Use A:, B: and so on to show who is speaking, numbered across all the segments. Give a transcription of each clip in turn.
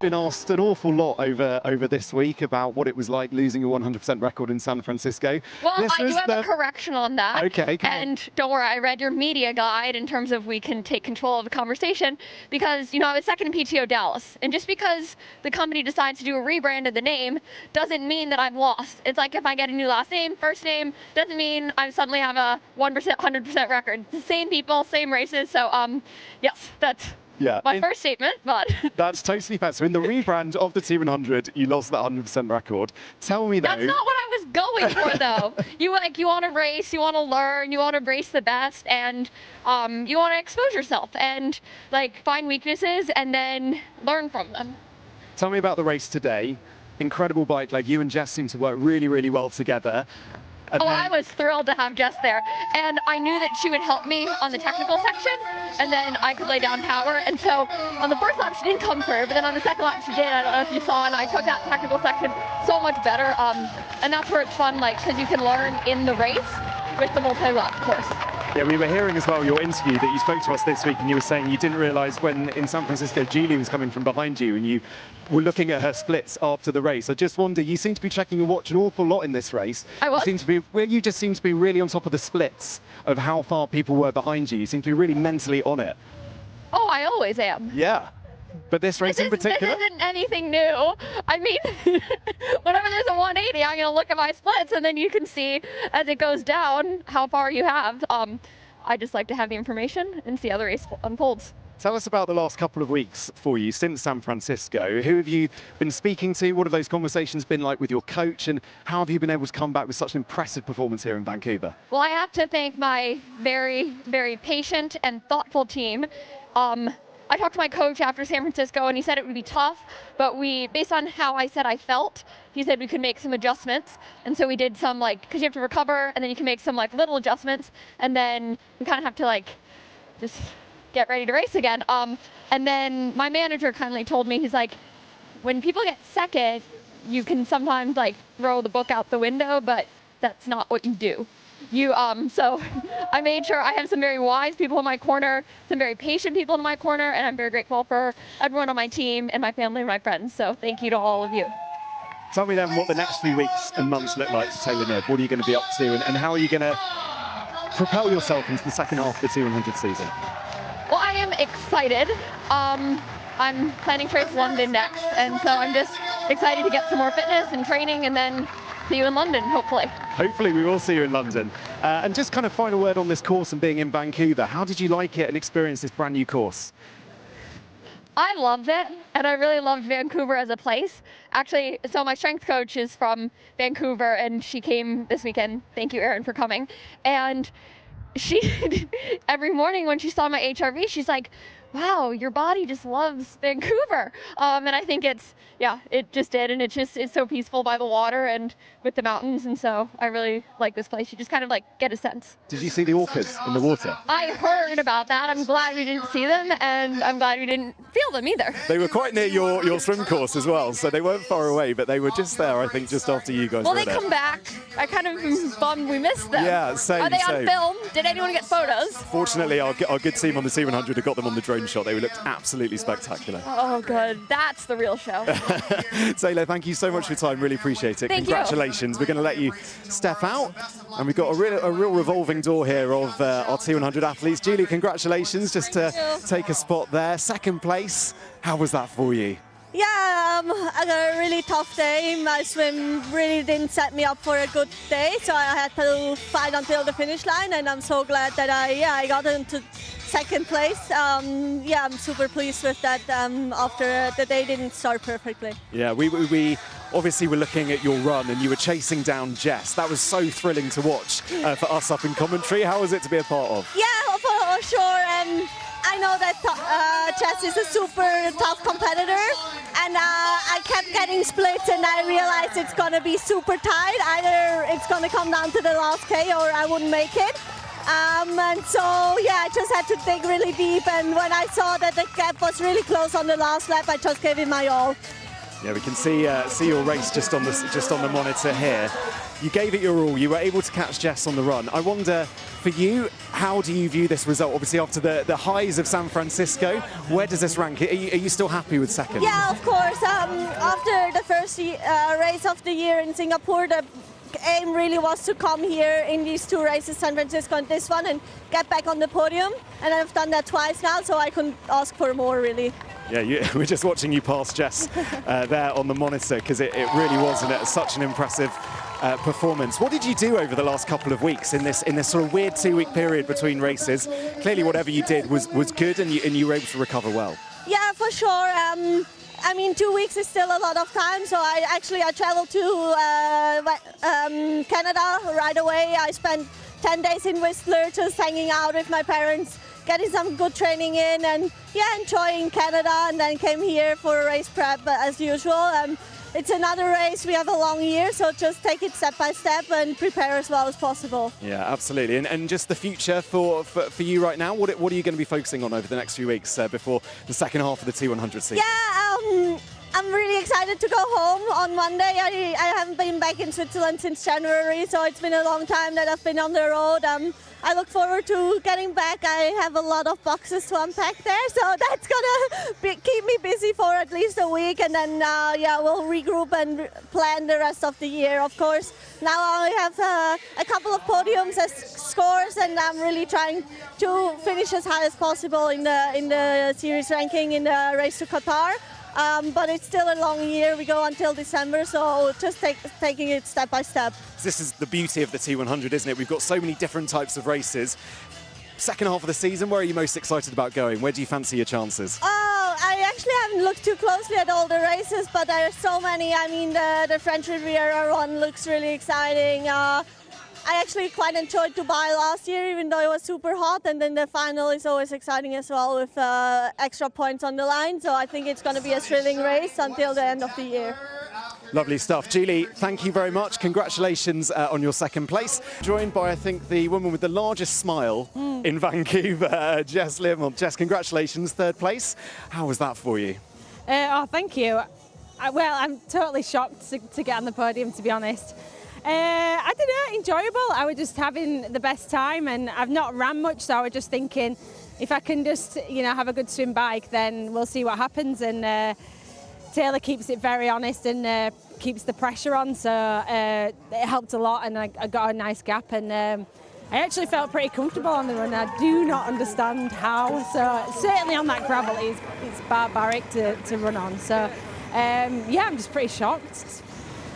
A: Been asked an awful lot over this week about what it was like losing a 100% record in San Francisco.
B: Well, I do have a correction on that.
A: Okay.
B: And don't worry, I read your media guide in terms of we can take control of the conversation because, I was second in PTO Dallas. And just because the company decides to do a rebrand of the name doesn't mean that I've lost. It's like if I get a new last name, first name, doesn't mean I suddenly have a 1%, 100% record. It's the same people, same races. So, yes, that's my first statement, but
A: that's totally fair. So in the rebrand of the T100, you lost that 100% record. Tell me though.
B: That's not what I was going for though. You want to race, you want to learn, you want to race the best, and you want to expose yourself and find weaknesses and then learn from them.
A: Tell me about the race today. Incredible bike leg. You and Jess seem to work really, really well together.
B: I was thrilled to have Jess there, and I knew that she would help me on the technical section, and then I could lay down power. And so on the first lap she didn't come through, but then on the second lap she did. I don't know if you saw, and I took that technical section so much better. And that's where it's fun, because you can learn in the race with the multi-lap course.
A: Yeah, we were hearing as well your interview that you spoke to us this week, and you were saying you didn't realise when in San Francisco Julie was coming from behind you and you were looking at her splits after the race. I just wonder, you seem to be checking your watch an awful lot in this race.
B: I was.
A: You just seem to be really on top of the splits of how far people were behind you. You seem to be really mentally on it.
B: Oh, I always am.
A: Yeah. But this race in particular?
B: This isn't anything new. I mean, whenever there's a 180, I'm going to look at my splits, and then you can see as it goes down how far you have. I just like to have the information and see how the race unfolds.
A: Tell us about the last couple of weeks for you since San Francisco. Who have you been speaking to? What have those conversations been like with your coach? And how have you been able to come back with such an impressive performance here in Vancouver?
B: Well, I have to thank my very, very patient and thoughtful team. I talked to my coach after San Francisco, and he said it would be tough, but based on how I said I felt, he said we could make some adjustments. And so we did some, because you have to recover, and then you can make some little adjustments, and then you kind of have to just get ready to race again. And then my manager kindly told me, he's like, when people get second, you can sometimes throw the book out the window, but that's not what you do. So I made sure I have some very wise people in my corner, some very patient people in my corner, and I'm very grateful for everyone on my team and my family and my friends. So thank you to all of you.
A: Tell me then what the next few weeks and months look like for Taylor Knibb. What are you going to be up to, and how are you going to propel yourself into the second half of the T100 season?
B: Well, I am excited. I'm planning to race London next, and so I'm just excited to get some more fitness and training, and then see you in London, hopefully.
A: Hopefully we will see you in London. And just kind of final word on this course and being in Vancouver. How did you like it and experience this brand new course?
B: I loved it, and I really loved Vancouver as a place. Actually, so my strength coach is from Vancouver, and she came this weekend. Thank you, Erin, for coming. And she, every morning when she saw my HRV, she's like, wow, your body just loves Vancouver. And I think it just did. And it's so peaceful by the water and with the mountains. And so I really like this place. You just kind of get a sense.
A: Did you see the orcas in the water?
B: I heard about that. I'm glad we didn't see them, and I'm glad we didn't feel them either.
A: They were quite near your swim course as well. So they weren't far away, but they were just there, I think, just after you guys were
B: there. Well, they come back. I kind of am bummed we missed them.
A: Yeah, same.
B: Are they on film? Did anyone get photos?
A: Fortunately, our good team on the T100 have got them on the drone shot. They looked absolutely spectacular.
B: Oh, good. That's the real show.
A: Taylor, thank you so much for your time. Really appreciate it. Congratulations. We're going to let you step out, and we've got a real revolving door here of our T100 athletes. Julie, congratulations. Just to take a spot there. Second place. How was that for you?
C: Yeah, I got a really tough day. My swim really didn't set me up for a good day, so I had to fight until the finish line, and I'm so glad that I got into second place. I'm super pleased with that after the day didn't start perfectly. Yeah,
A: we obviously were looking at your run, and you were chasing down Jess. That was so thrilling to watch for us up in commentary. How was it to be a part of?
C: Yeah, for sure. I know that Jess is a super tough competitor, and I kept getting splits, and I realized it's going to be super tight. Either it's going to come down to the last K or I wouldn't make it. And so, I just had to dig really deep, and when I saw that the gap was really close on the last lap, I just gave it my all.
A: Yeah, we can see your race just on the monitor here. You gave it your all. You were able to catch Jess on the run. I wonder, for you, how do you view this result? Obviously, after the highs of San Francisco, where does this rank? Are you still happy with second?
C: Yeah, of course. After the first race of the year in Singapore, the aim really was to come here in these two races, San Francisco and this one, and get back on the podium. And I've done that twice now, so I couldn't ask for more, really.
A: Yeah, we're just watching you pass Jess there on the monitor, because it really was such an impressive performance. What did you do over the last couple of weeks in this sort of weird 2-week period between races? Clearly, whatever you did was good, and you were able to recover well.
C: Yeah, for sure. I mean, 2 weeks is still a lot of time, so I traveled to Canada right away. I spent 10 days in Whistler just hanging out with my parents, getting some good training in, and enjoying Canada, and then came here for a race prep as usual. It's another race. We have a long year, so just take it step by step and prepare as well as possible. Yeah,
A: absolutely. And just the future for you right now, what are you going to be focusing on over the next few weeks before the second half of the T100 season?
C: Yeah, I'm really excited to go home on Monday. I haven't been back in Switzerland since January, so it's been a long time that I've been on the road. I look forward to getting back. I have a lot of boxes to unpack there, so that's gonna keep me busy for at least a week, and then we'll regroup and plan the rest of the year. Of course, now I have a couple of podiums as scores, and I'm really trying to finish as high as possible in the series ranking in the race to Qatar. But it's still a long year. We go until December, so just taking it step by step.
A: This is the beauty of the T100, isn't it? We've got so many different types of races. Second half of the season, where are you most excited about going? Where do you fancy your chances?
C: Oh, I actually haven't looked too closely at all the races, but there are so many. I mean, the French Riviera one looks really exciting. I actually quite enjoyed Dubai last year, even though it was super hot, and then the final is always exciting as well, with extra points on the line, so I think it's going to be a thrilling race until the end of the year.
A: Lovely stuff. Julie, thank you very much. Congratulations on your second place. Joined by, I think, the woman with the largest smile in Vancouver, Jess Learmonth. Jess, congratulations, third place. How was that for you?
D: Thank you. Well, I'm totally shocked to get on the podium, to be honest. I don't know, enjoyable. I was just having the best time, and I've not ran much, so I was just thinking if I can just, have a good swim bike, then we'll see what happens. And Taylor keeps it very honest and keeps the pressure on, so it helped a lot, and I got a nice gap, and I actually felt pretty comfortable on the run. I do not understand how, so certainly on that gravel it's barbaric to run on. So I'm just pretty shocked.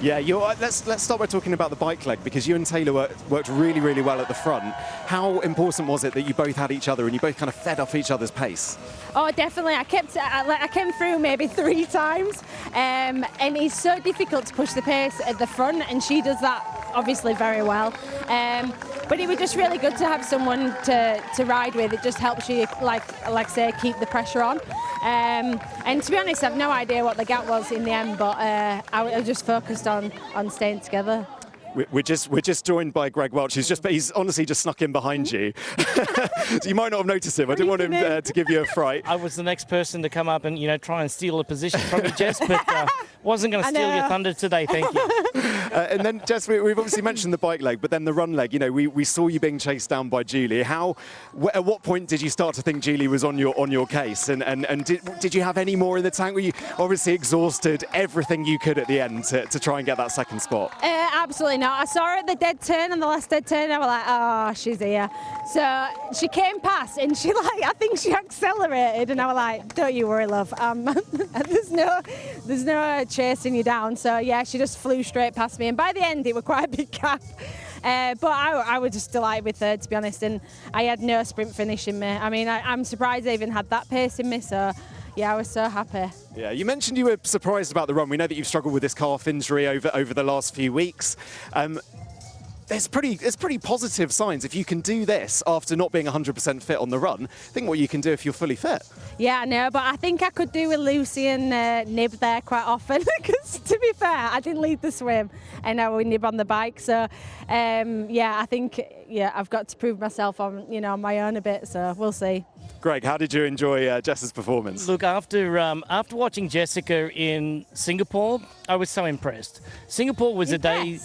A: Yeah, let's start by talking about the bike leg, because you and Taylor worked really, really well at the front. How important was it that you both had each other and you both kind of fed off each other's pace?
D: Oh, definitely. I came through maybe 3 times, and it's so difficult to push the pace at the front, and she does that obviously very well. But it was just really good to have someone to ride with. It just helps you, like say, keep the pressure on. And to be honest, I've no idea what the gap was in the end, but I was just focused on staying together.
A: We're just joined by Greg Welch. He's honestly just snuck in behind you. So you might not have noticed him. I didn't want him to give you a fright.
E: I was the next person to come up and try and steal a position from you, Jess, but wasn't going to steal your thunder today. Thank you.
A: And then, Jess, we've obviously mentioned the bike leg, but then the run leg. We saw you being chased down by Julie. At what point did you start to think Julie was on your case? And did you have any more in the tank? Were you obviously exhausted everything you could at the end to try and get that second spot?
D: Absolutely not. I saw her at the dead turn, on the last dead turn, and I was like, oh, she's here. So she came past, and I think she accelerated, and I was like, don't you worry, love. There's no chasing you down. So yeah, she just flew straight past me, and by the end, it was quite a big gap. But I was just delighted with her, to be honest, and I had no sprint finish in me. I mean, I'm surprised I even had that pace in me, so yeah, I was so happy.
A: Yeah, you mentioned you were surprised about the run. We know that you've struggled with this calf injury over the last few weeks. There's pretty positive signs. If you can do this after not being 100% fit on the run, think what you can do if you're fully fit.
D: Yeah, I know, but I think I could do with Lucy and Knibb there quite often, because to be fair, I didn't lead the swim and now we Knibb on the bike. So I think I've got to prove myself on my own a bit, so we'll see.
A: Greg, how did you enjoy Jess's performance?
E: Look, after watching Jessica in Singapore, I was so impressed. Singapore was a day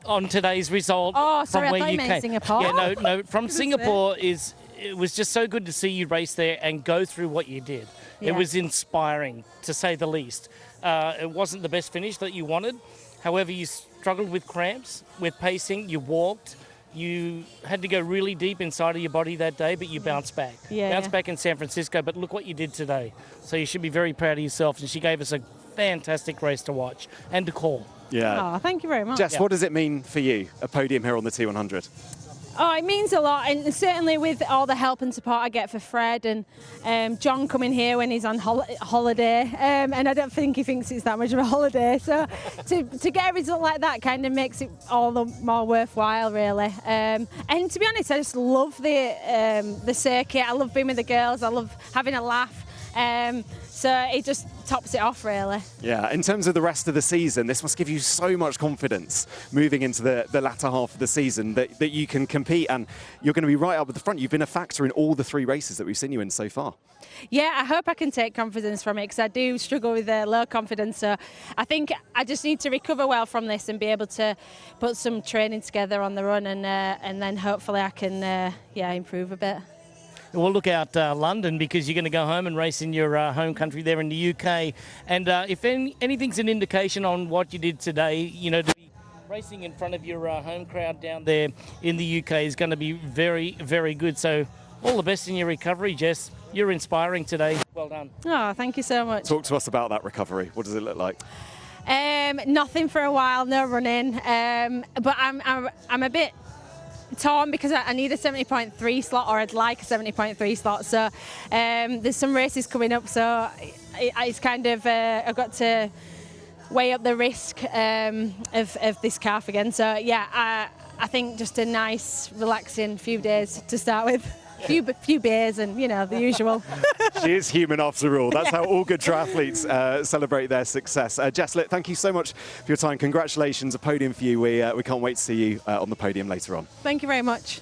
E: on today's result
D: sorry,
E: from where you came.
D: Singapore.
E: Yeah, no, from Singapore it was just so good to see you race there and go through what you did. It was inspiring, to say the least. It wasn't the best finish that you wanted. However, you struggled with cramps, with pacing, you walked. You had to go really deep inside of your body that day, but you bounced back. Bounced back in San Francisco, but look what you did today. So you should be very proud of yourself. And she gave us a fantastic race to watch and to call.
A: Yeah.
D: Oh, thank you very much.
A: Jess, what does it mean for you, a podium here on the T100?
D: Oh, it means a lot, and certainly with all the help and support I get for Fred and John coming here when he's on holiday, and I don't think he thinks it's that much of a holiday. So to get a result like that kind of makes it all the more worthwhile, really. And to be honest, I just love the circuit. I love being with the girls. I love having a laugh. So it just tops it off, really.
A: Yeah, in terms of the rest of the season, this must give you so much confidence moving into the latter half of the season that you can compete and you're going to be right up at the front. You've been a factor in all the 3 races that we've seen you in so far.
D: Yeah, I hope I can take confidence from it because I do struggle with low confidence. So I think I just need to recover well from this and be able to put some training together on the run and then hopefully I can improve a bit.
E: Well, look out London because you're going to go home and race in your home country there in the UK. And if anything's an indication on what you did today, to be racing in front of your home crowd down there in the UK is going to be very, very good. So all the best in your recovery, Jess. You're inspiring today. Well done.
D: Oh, thank you so much.
A: Talk to us about that recovery. What does it look like?
D: Nothing for a while, no running. But I'm a bit torn because I need a 70.3 slot, or I'd like a 70.3 slot. So there's some races coming up, so it's kind of I've got to weigh up the risk of this calf again. So yeah, I think just a nice relaxing few days to start with. Few beers and, the usual.
A: She is human after all. That's how all good triathletes celebrate their success. Jess, thank you so much for your time. Congratulations, a podium for you. We can't wait to see you on the podium later on.
D: Thank you very much.